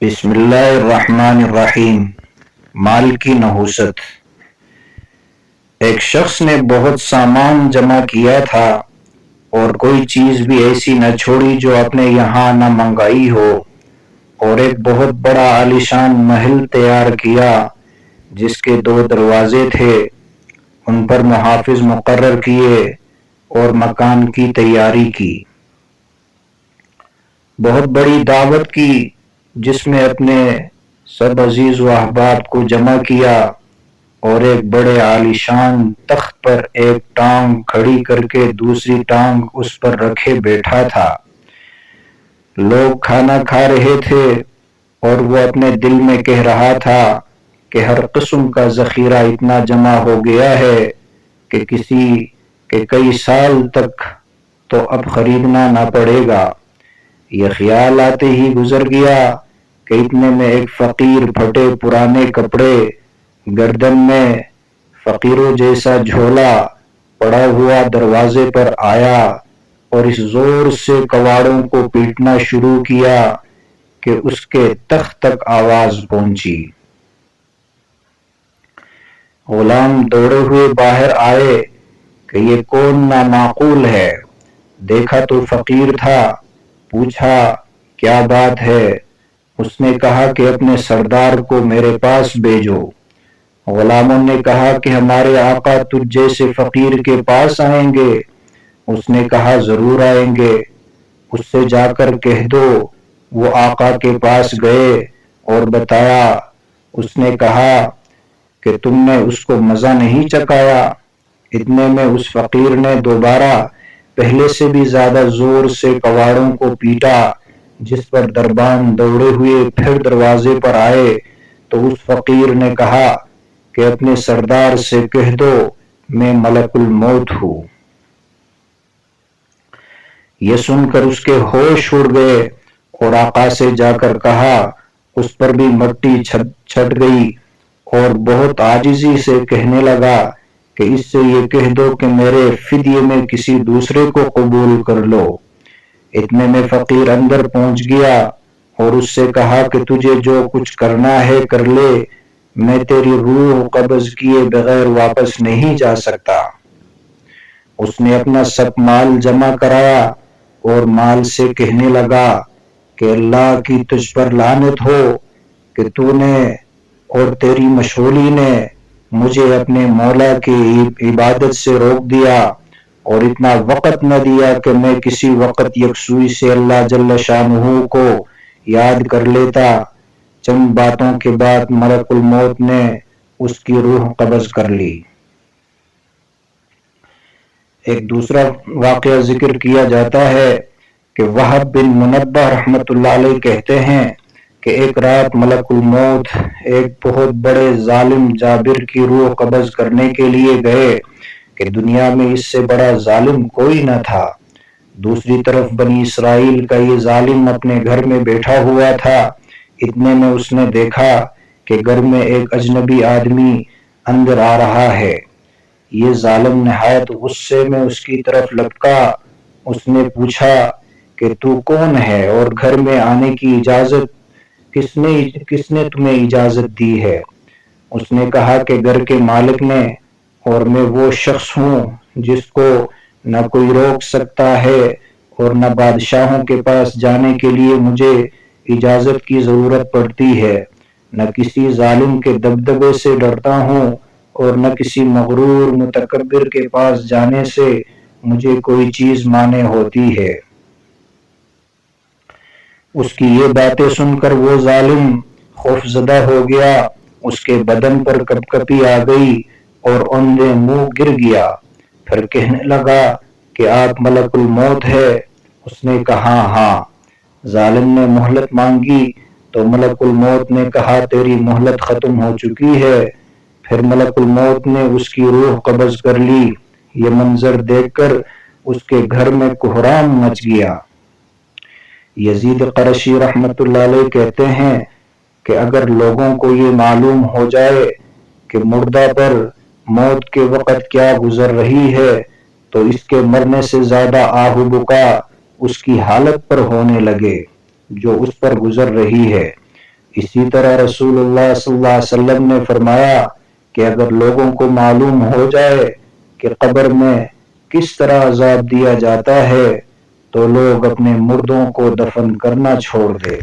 بسم اللہ الرحمن الرحیم۔ مال کی نحوست۔ ایک شخص نے بہت سامان جمع کیا تھا اور کوئی چیز بھی ایسی نہ چھوڑی جو اپنے یہاں نہ منگائی ہو، اور ایک بہت بڑا عالیشان محل تیار کیا جس کے 2 دروازے تھے، ان پر محافظ مقرر کیے اور مکان کی تیاری کی۔ بہت بڑی دعوت کی جس میں اپنے سب عزیز و احباب کو جمع کیا، اور ایک بڑے عالیشان تخت پر ایک ٹانگ کھڑی کر کے دوسری ٹانگ اس پر رکھے بیٹھا تھا۔ لوگ کھانا کھا رہے تھے اور وہ اپنے دل میں کہہ رہا تھا کہ ہر قسم کا ذخیرہ اتنا جمع ہو گیا ہے کہ کسی کے کئی سال تک تو اب خریدنا نہ پڑے گا۔ یہ خیال آتے ہی گزر گیا کہ اتنے میں ایک فقیر پھٹے پرانے کپڑے، گردن میں فقیروں جیسا جھولا پڑا ہوا دروازے پر آیا اور اس زور سے کواڑوں کو پیٹنا شروع کیا کہ اس کے تخت تک آواز پہنچی۔ غلام دوڑے ہوئے باہر آئے کہ یہ کون نامعقول ہے۔ دیکھا تو فقیر تھا، پوچھا کیا بات ہے؟ اس نے کہا کہ اپنے سردار کو میرے پاس بھیجو۔ غلاموں نے کہا کہ ہمارے آقا تجھ جیسے فقیر کے پاس آئیں گے؟ اس نے کہا ضرور آئیں گے، اس سے جا کر کہہ دو۔ وہ آقا کے پاس گئے اور بتایا۔ اس نے کہا کہ تم نے اس کو مزہ نہیں چکھایا۔ اتنے میں اس فقیر نے دوبارہ پہلے سے بھی زیادہ زور سے کواڑوں کو پیٹا، جس پر دربان دوڑے ہوئے پھر دروازے پر آئے تو اس فقیر نے کہا کہ اپنے سردار سے کہہ دو میں ملک الموت ہوں۔ یہ سن کر اس کے ہوش اڑ گئے اور آقا سے جا کر کہا۔ اس پر بھی مٹی چھٹ گئی اور بہت عاجزی سے کہنے لگا کہ اس سے یہ کہہ دو کہ میرے فدیے میں کسی دوسرے کو قبول کر لو۔ اتنے میں فقیر اندر پہنچ گیا اور اس سے کہا کہ تجھے جو کچھ کرنا ہے کر لے، میں تیری روح قبض کیے بغیر واپس نہیں جا سکتا۔ اس نے اپنا سب مال جمع کرایا اور مال سے کہنے لگا کہ اللہ کی تجھ پر لعنت ہو کہ تو نے اور تیری مشغولی نے مجھے اپنے مولا کی عبادت سے روک دیا اور اتنا وقت نہ دیا کہ میں کسی وقت یکسوئی سے اللہ جل شانہ کو یاد کر لیتا۔ چند باتوں کے بعد ملک الموت نے اس کی روح قبض کر لی۔ ایک دوسرا واقعہ ذکر کیا جاتا ہے کہ وہب بن منبہ رحمت اللہ علیہ کہتے ہیں کہ ایک رات ملک الموت ایک بہت بڑے ظالم جابر کی روح قبض کرنے کے لیے گئے کہ دنیا میں اس سے بڑا ظالم کوئی نہ تھا۔ دوسری طرف بنی اسرائیل کا یہ ظالم اپنے گھر میں بیٹھا ہوا تھا۔ اتنے میں اس نے دیکھا کہ گھر میں ایک اجنبی آدمی اندر آ رہا ہے۔ یہ ظالم نہایت غصے میں اس کی طرف لپکا۔ اس نے پوچھا کہ تو کون ہے اور گھر میں آنے کی اجازت کس نے تمہیں اجازت دی ہے؟ اس نے کہا کہ گھر کے مالک نے، اور میں وہ شخص ہوں جس کو نہ کوئی روک سکتا ہے اور نہ بادشاہوں کے پاس جانے کے لیے مجھے اجازت کی ضرورت پڑتی ہے، نہ کسی ظالم کے دبدبے سے ڈرتا ہوں اور نہ کسی مغرور متکبر کے پاس جانے سے مجھے کوئی چیز مانع ہوتی ہے۔ اس کی یہ باتیں سن کر وہ ظالم خوف زدہ ہو گیا، اس کے بدن پر کپکپی آ گئی اور اوندے منہ گر گیا۔ پھر کہنے لگا کہ آپ ملک الموت ہے؟ اس نے کہا ہاں۔ ظالم نے مہلت مانگی تو ملک الموت نے کہا تیری مہلت ختم ہو چکی ہے۔ پھر ملک الموت نے اس کی روح قبض کر لی۔ یہ منظر دیکھ کر اس کے گھر میں کوہرام مچ گیا۔ یزید قرشی رحمت اللہ علیہ کہتے ہیں کہ اگر لوگوں کو یہ معلوم ہو جائے کہ مردہ پر موت کے وقت کیا گزر رہی ہے تو اس کے مرنے سے زیادہ آہ و بکا اس کی حالت پر ہونے لگے جو اس پر گزر رہی ہے۔ اسی طرح رسول صلی اللہ علیہ وسلم نے فرمایا کہ اگر لوگوں کو معلوم ہو جائے کہ قبر میں کس طرح عذاب دیا جاتا ہے تو لوگ اپنے مردوں کو دفن کرنا چھوڑ دیں۔